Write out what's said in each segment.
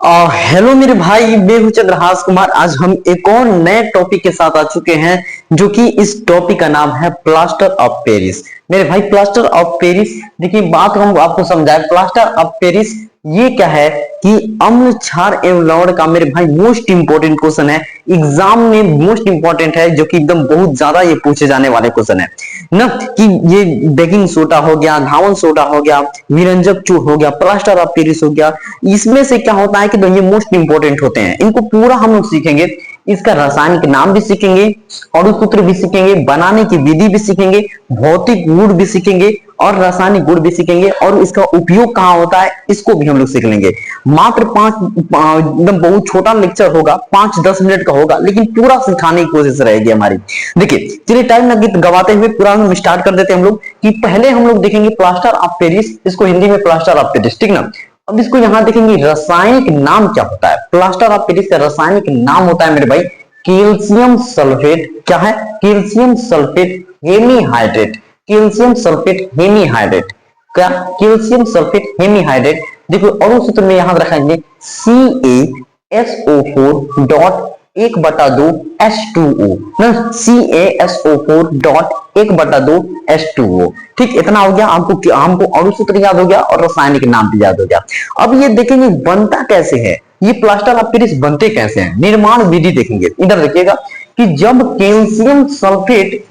Hello मेरे भाई, मैं हूं चंद्रहास कुमार। आज हम एक और नए टॉपिक के साथ आ चुके हैं, जो कि इस टॉपिक का नाम है प्लास्टर ऑफ पेरिस। मेरे भाई, प्लास्टर ऑफ पेरिस, देखिए बात हम आपको समझाएं। प्लास्टर ऑफ पेरिस ये क्या है कि अम्ल क्षार एवं लवण का मेरे भाई मोस्ट इंपोर्टेंट क्वेश्चन है। एग्जाम में मोस्ट इंपोर्टेंट है, जो कि एकदम बहुत ज्यादा ये पूछे जाने वाले क्वेश्चन है ना। कि ये बेकिंग सोडा हो गया, घावन सोडा हो गया, विरंजक चूर्ण हो गया, प्लास्टर ऑफ पेरिस हो गया, इसमें से क्या होता है कि ये मोस्ट इंपोर्टेंट होते हैं। इनको पूरा हम लोग सीखेंगे। इसका रासायनिक नाम भी सीखेंगे, अणु सूत्र भी सीखेंगे, बनाने की विधि भी सीखेंगे, भौतिक गुण भी सीखेंगे और रासायनिक गुण भी सीखेंगे, और इसका उपयोग कहाँ होता है इसको भी हम लोग सीख लेंगे। मात्र एकदम बहुत छोटा लेक्चर होगा, 5-10 मिनट का होगा, लेकिन पूरा सिखाने की कोशिश रहेगी हमारी। देखिए चलिए टाइम न गवाते हुए पूरा हम स्टार्ट कर देते हैं हम लोग। कि पहले हम लोग देखेंगे प्लास्टर ऑफ पेरिस, इसको हिंदी में प्लास्टर ऑफ पेरिस, ठीक ना। अब इसको यहां देखेंगे रासायनिक नाम क्या होता है। प्लास्टर ऑफ पेरिस का रासायनिक नाम होता है मेरे भाई कैल्शियम सल्फेट। क्या है? Calcium sulphate hemihydrate. Calcium sulphate hemihydrate. क्या? Calcium sulphate hemihydrate. देखो अणु सूत्र में यहां रखेंगे CaSO4 डॉट 1/2 H2O ना। CaSO4 dot 1/2 H2O। ठीक, इतना हो गया। हमको अणु सूत्र याद हो गया और रासायनिक नाम भी याद हो गया। अब ये देखेंगे बनता कैसे है, ये प्लास्टर ऑफ पेरिस बनते कैसे हैं, निर्माण विधि देखेंगे। इधर देखिएगा कि जब कैल्शियम सल्फेट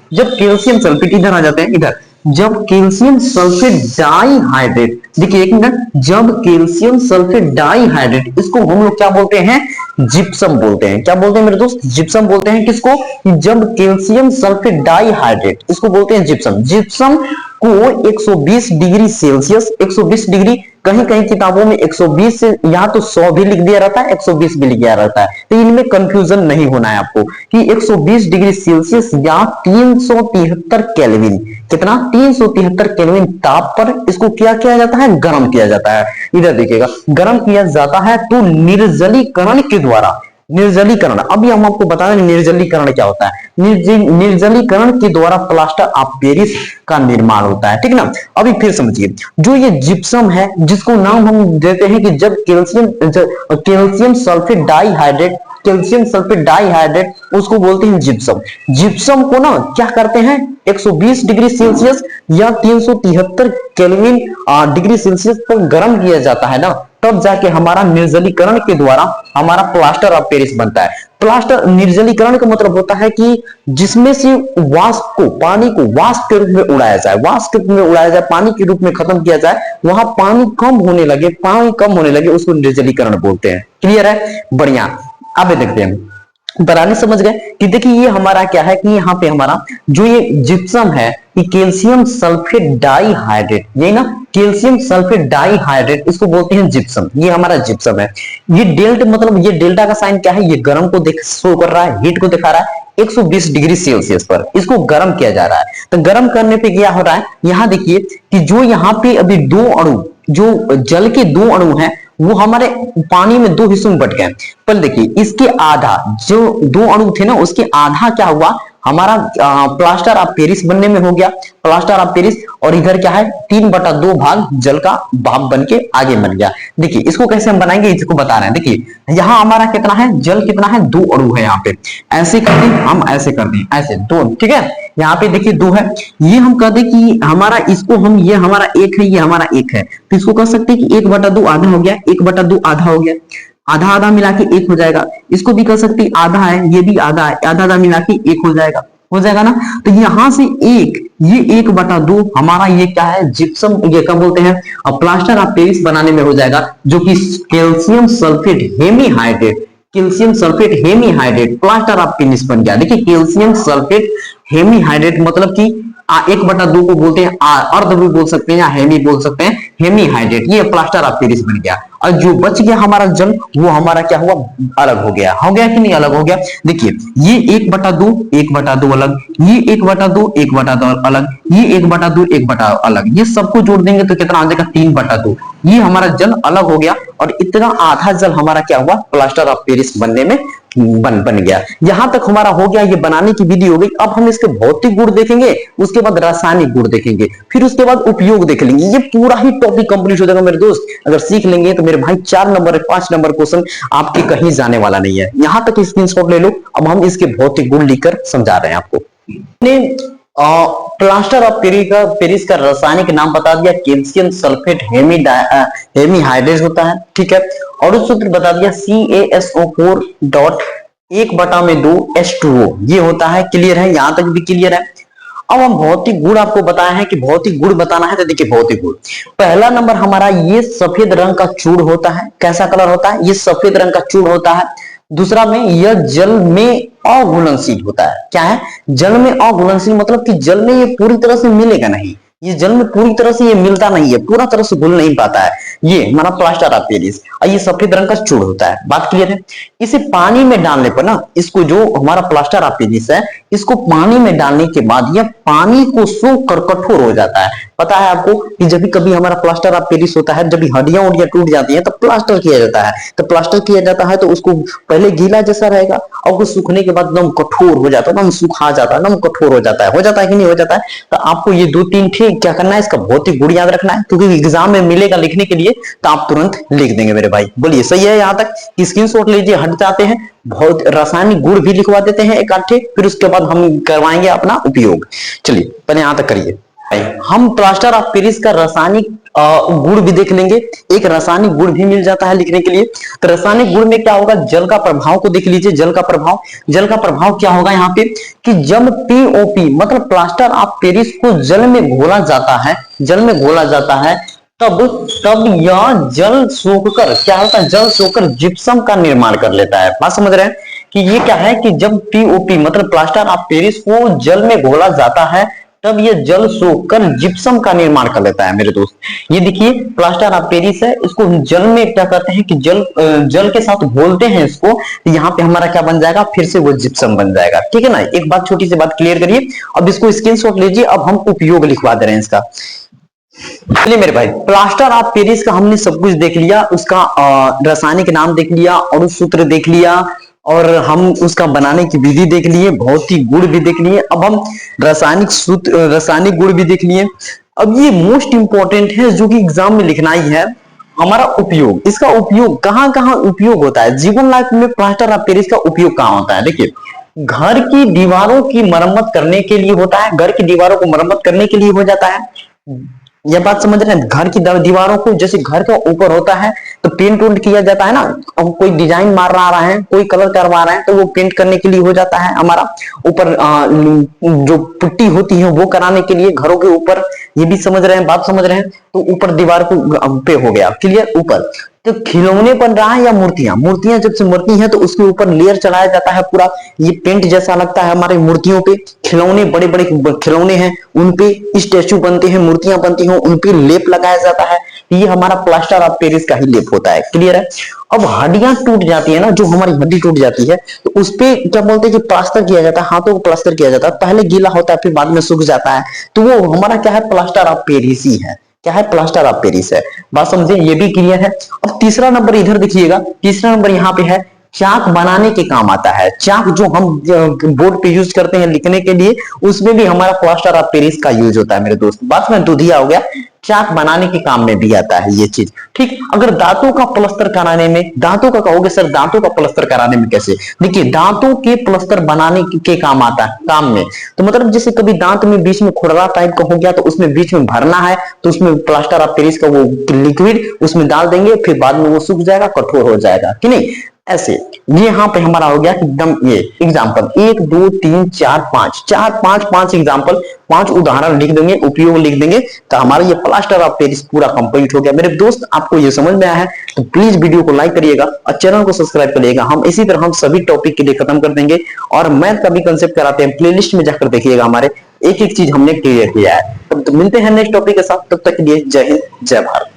इधर आ जाते हैं, इधर जब कैल्शियम सल्फेट डाइहाइड्रेट, देखिए एक मिनट, जब कैल्शियम सल्फेट डाइहाइड्रेट, इसको हम लोग क्या बोलते हैं? जिप्सम बोलते हैं। क्या बोलते हैं मेरे दोस्त? जिप्सम बोलते हैं। किसको? जब कैल्शियम सल्फेट डाइहाइड्रेट, इसको बोलते हैं जिप्सम। जिप्सम को 120 डिग्री सेल्सियस, 120 डिग्री, कहीं कहीं किताबों में 120 से यहाँ तो 100 भी लिख दिया रहता है, 120 भी लिख दिया रहता है, तो इनमें कंफ्यूजन नहीं होना है आपको कि 120 डिग्री सेल्सियस या 373 केल्विन, कितना? 373 केल्विन ताप पर इसको क्या किया जाता है? गर्म किया जाता है। इधर देखिएगा, गर्म किया जाता है तो निर्जलीकरण के द्वारा, निर्जलीकरण, अभी हम आपको बता दें निर्जलीकरण क्या होता है। निर्जलीकरण के द्वारा प्लास्टर ऑफ पेरिस का निर्माण होता है, ठीक ना। अभी फिर समझिए, जो ये जिप्सम है, जिसको नाम हम देते हैं कि जब calcium sulphate dihydrate, calcium sulphate dihydrate, उसको बोलते हैं जिप्सम। जिप्सम को ना क्या करते हैं? 120 डिग्री सेल्सियस या 373 केल्विन डिग्री सेल्सियस पर गर्म किया जाता है ना, तब जाके हमारा निर्जलीकरण के द्वारा हमारा प्लास्टर ऑफ पेरिस बनता है। प्लास्टर निर्जलीकरण का मतलब होता है कि जिसमें से वाष्प को, पानी को वाष्प के रूप में उड़ाया जाए, वाष्प के रूप में उड़ाया जाए, पानी के रूप में खत्म किया जाए, वहां पानी कम होने लगे, उसको निर्जलीकरण बोलते हैं। क्लियर है? बढ़िया। अब देखते हैं, बराबर समझ गए कि देखिए ये हमारा क्या है कि यहाँ पे हमारा जो ये जिप्सम है, कि कैल्शियम सल्फेट डाइहाइड्रेट, ये ना कैल्शियम सल्फेट डाइहाइड्रेट, इसको बोलते हैं जिप्सम। ये हमारा जिप्सम है। ये ये डेल्टा का साइन क्या है? ये गर्म को शो कर रहा है, हीट को दिखा रहा है। 120 डिग्री सेल्सियस पर इसको गर्म किया जा रहा है। तो गर्म करने पे क्या हो रहा है? यहाँ देखिए कि जो यहाँ पे अभी दो अणु, जो जल के दो अणु हैं, वो हमारे पानी में दो हिस्सों में बट गए। पर देखिए इसके आधा, जो दो अणु थे ना, उसके आधा क्या हुआ? हमारा प्लास्टर ऑफ पेरिस बनने में हो गया, प्लास्टर ऑफ पेरिस। और इधर क्या है? 3/2 भाग जल का भाप बन के आगे बन गया। देखिए इसको कैसे हम बनाएंगे, इसको बता रहे हैं। देखिए यहाँ हमारा कितना है? जल कितना है? 2 अणु है। यहाँ पे ऐसे कर दें, हम ऐसे कर दें, ऐसे 2, ठीक है। यहाँ पे देखिए 2 है, ये हम कह दें कि हमारा इसको हम, ये हमारा 1 है, ये हमारा 1 है, तो इसको कह सकते हैं कि 1/2 आधा हो गया, 1/2 आधा हो गया, आधा आधा मिला के 1 हो जाएगा। इसको भी कह सकते हैं आधा है, ये भी आधा है, आधा आधा मिला के 1 हो जाएगा ना। तो यहां से ये 1/2 हमारा ये क्या है? जिप्सम, ये क्या बोलते हैं? प्लास्टर ऑफ पेरिस बनाने में हो जाएगा, जो कि calcium sulphate hemihydrate, calcium sulphate hemihydrate plaster of Paris बन गया। देखिए कैल्शियम सल्फेट हेमीहाइड्रेट मतलब कि 1/2 को बोलते हैं अर्ध भी बोल सकते हैं या हेमी बोल सकते हैं, हेमीहाइड्रेट, ये प्लास्टर ऑफ पेरिस बन गया। और जो बच गया हमारा जल, वो हमारा क्या हुआ? अलग हो गया कि नहीं? अलग हो गया। देखिए ये 1/2 अलग, ये 1/2 अलग, ये 1/2 अलग, ये सबको जोड़ देंगे तो कितना आ जाएगा? 3/2। ये हमारा जल अलग हो गया और इतना आधा जल हमारा क्या हुआ? प्लास्टर ऑफ पेरिस बनने में बन गया। यहां तक हमारा हो गया, ये बनाने की विधि हो गई। अब हम इसके भौतिक गुण देखेंगे, उसके बाद रासायनिक गुण देखेंगे, फिर उसके बाद उपयोग देख लेंगे। ये पूरा ही टॉपिक कंप्लीट हो जाएगा मेरे दोस्त। अगर सीख लेंगे तो मेरे भाई 4 नंबर 5 नंबर क्वेश्चन आपके कहीं जाने वाला नहीं है। यहां तक स्क्रीनशॉट ले लो। अब हम इसके भौतिक गुण लिखकर समझा रहे हैं आपको। प्लास्टर ऑफ पेरिस का रासायनिक नाम बता दिया, कैल्शियम सल्फेट हेमीहाइड्रेट होता है, ठीक है। और उस सूत्र बता दिया CaSO4 डॉट 1/2H2O, ये होता है। क्लियर है? यहां तक भी क्लियर है। अब हम भौतिक गुण आपको बताया है कि भौतिक गुण बताना है, तो देखिए भौतिक गुण पहला नंबर हमारा ये सफेद रंग का चूड़ होता है। कैसा कलर होता है? ये सफेद रंग का चूड़ होता है। दूसरा में यह जल में अघुलनशील होता है। क्या है? जल में अघुलनशील, मतलब कि जल में ये पूरी तरह से मिलेगा नहीं, ये जल में पूरी तरह से ये मिलता नहीं है, पूरा तरह से घुल नहीं पाता है। ये हमारा प्लास्टर ऑफ पेरिस, ये सफेद रंग का चूड़ होता है। बात क्लियर है? इसे पानी में डालने पर ना, इसको जो हमारा प्लास्टर ऑफ पेरिस है, इसको पानी में डालने के बाद यह पानी को सूख कर कठोर हो जाता है। पता है आपको कि जब भी कभी हमारा प्लास्टर ऑफ पेरिस होता है, जब भी हड्डियां उड्डियां टूट जाती हैं तो प्लास्टर किया जाता है। तो प्लास्टर किया जाता है तो उसको पहले गीला जैसा रहेगा और उसको सूखने के बाद एकदम कठोर हो जाता है, एकदम सूखा जाता है, एकदम कठोर हो जाता है कि नहीं हो जाता है? तो आपको ये 2-3 ठीक क्या करना है, इसका भौतिक गुण याद रखना है, क्योंकि एग्जाम में मिलेगा लिखने के लिए, तो आप तुरंत लिख देंगे मेरे भाई। बोलिए सही है? यहां तक स्क्रीनशॉट लीजिए। हट जाते हैं, बहुत रासायनिक गुण भी लिखवा देते हैं एक आधे, फिर उसके बाद हम करवाएंगे अपना उपयोग। चलिए पहले यहां तक करिए। हम प्लास्टर ऑफ पेरिस का रासायनिक गुण भी देख लेंगे। एक रासायनिक गुण भी मिल जाता है लिखने के लिए। तो रासायनिक गुण में क्या होगा? जल का प्रभाव को देख लीजिए। जल का प्रभाव क्या होगा यहाँ पे कि जब POP मतलब प्लास्टर ऑफ पेरिस को जल में घोला जाता है, तब यह जल सोखकर क्या होता है? जल सोखकर जिप्सम का निर्माण कर लेता है। बात समझ रहे हैं कि ये क्या है कि जब POP मतलब प्लास्टर ऑफ पेरिस को जल में घोला जाता है, तब ये जल सोखकर जिप्सम का निर्माण कर लेता है मेरे दोस्त। ये देखिए प्लास्टर ऑफ पेरिस है, इसको जल में क्या करते हैं कि जल के साथ घोलते हैं इसको, तो यहाँ पे हमारा क्या बन जाएगा? फिर से वो जिप्सम बन जाएगा। ठीक है ना? एक बात, छोटी सी बात क्लियर करिए। अब इसको स्क्रीनशॉट लीजिए। अब हम उपयोग लिखवा दे रहे हैं इसका। चलिए मेरे भाई, प्लास्टर ऑफ पेरिस का हमने सब कुछ देख लिया, उसका रासायनिक नाम देख लिया और उस सूत्र देख लिया, और हम उसका बनाने की विधि देख लिए, भौतिक गुण भी देख लिए। अब हम रासायनिक गुण भी देख लिए। अब ये मोस्ट इंपॉर्टेंट है जो कि एग्जाम में लिखना ही है, हमारा उपयोग। इसका उपयोग कहां कहां उपयोग होता है जीवन लाइफ में? प्लास्टर ऑफ पेरिस का उपयोग कहां होता है? देखिए, घर की दीवारों की मरम्मत करने के लिए होता है। घर की दीवारों को मरम्मत करने के लिए हो जाता है। यह बात समझ रहे हैं? घर की दीवारों को, जैसे घर का ऊपर होता है तो पेंट उंट किया जाता है ना, अब कोई डिजाइन मार रहा है, कोई कलर करवा रहे हैं, तो वो पेंट करने के लिए हो जाता है हमारा। ऊपर जो पुट्टी होती है वो कराने के लिए घरों के ऊपर। ये भी समझ रहे हैं? बात समझ रहे हैं? तो ऊपर दीवार को पे हो गया क्लियर। ऊपर तो खिलौने बन रहा है या मूर्तियां जब से मूर्ति है तो उसके ऊपर लेयर चढ़ाया जाता है, पूरा ये पेंट जैसा लगता है हमारी मूर्तियों पे। खिलौने, बड़े बड़े खिलौने हैं उन पे स्टैचू बनते हैं, मूर्तियां बनती हैं, उन पे लेप लगाया जाता है। ये हमारा प्लास्टर ऑफ पेरिस का ही लेप होता है। क्लियर है? अब हड्डियां टूट जाती है ना, जो हमारी हड्डी टूट जाती है, तो उस पे क्या बोलते हैं कि प्लास्टर किया जाता है, हाथों को प्लास्टर किया जाता है। पहले गीला होता है, फिर बाद में सूख जाता है, तो वो हमारा क्या है? प्लास्टर ऑफ पेरिस ही है। क्या है? प्लास्टर ऑफ पेरिस है। बात समझे? ये भी क्लियर है। अब तीसरा नंबर इधर देखिएगा, तीसरा नंबर यहाँ पे है, चाक बनाने के काम आता है। चाक जो हम बोर्ड पे यूज करते हैं लिखने के लिए, उसमें भी हमारा प्लास्टर ऑफ पेरिस का यूज होता है मेरे दोस्त। बात में दूधिया हो गया, चाक बनाने के काम में भी आता है ये चीज। ठीक, अगर दांतों का प्लास्टर कराने में, दांतों का कहोगे सर दांतों का प्लास्टर कराने में कैसे? देखिए, दांतों के प्लास्टर बनाने के काम आता है, काम में। तो मतलब जैसे कभी दांत में बीच में खुररा टाइप का हो गया, तो उसमें बीच में भरना है, तो उसमें प्लास्टर ऑफ पेरिस का वो लिक्विड उसमें डाल देंगे, फिर बाद में वो सूख जाएगा, कठोर हो जाएगा कि नहीं? ऐसे ये यहाँ पे हमारा हो गया एकदम। ये एग्जाम्पल 1 2 3 4 5 एग्जाम्पल, 5 उदाहरण लिख देंगे, उपयोग लिख देंगे, तो हमारा ये प्लास्टर ऑफ पेरिस पूरा कंप्लीट हो गया। मेरे दोस्त, आपको ये समझ में आया है तो प्लीज वीडियो को लाइक करिएगा और चैनल को सब्सक्राइब करिएगा। हम इसी तरह हम सभी टॉपिक के लिए खत्म कर देंगे, और मैथ का भी कंसेप्ट कराते हैं, प्लेलिस्ट में जाकर देखिएगा, हमारे एक एक चीज हमने क्लियर किया है। तो मिलते हैं नेक्स्ट टॉपिक के साथ, तब तक के लिए जय हिंद, जय भारत।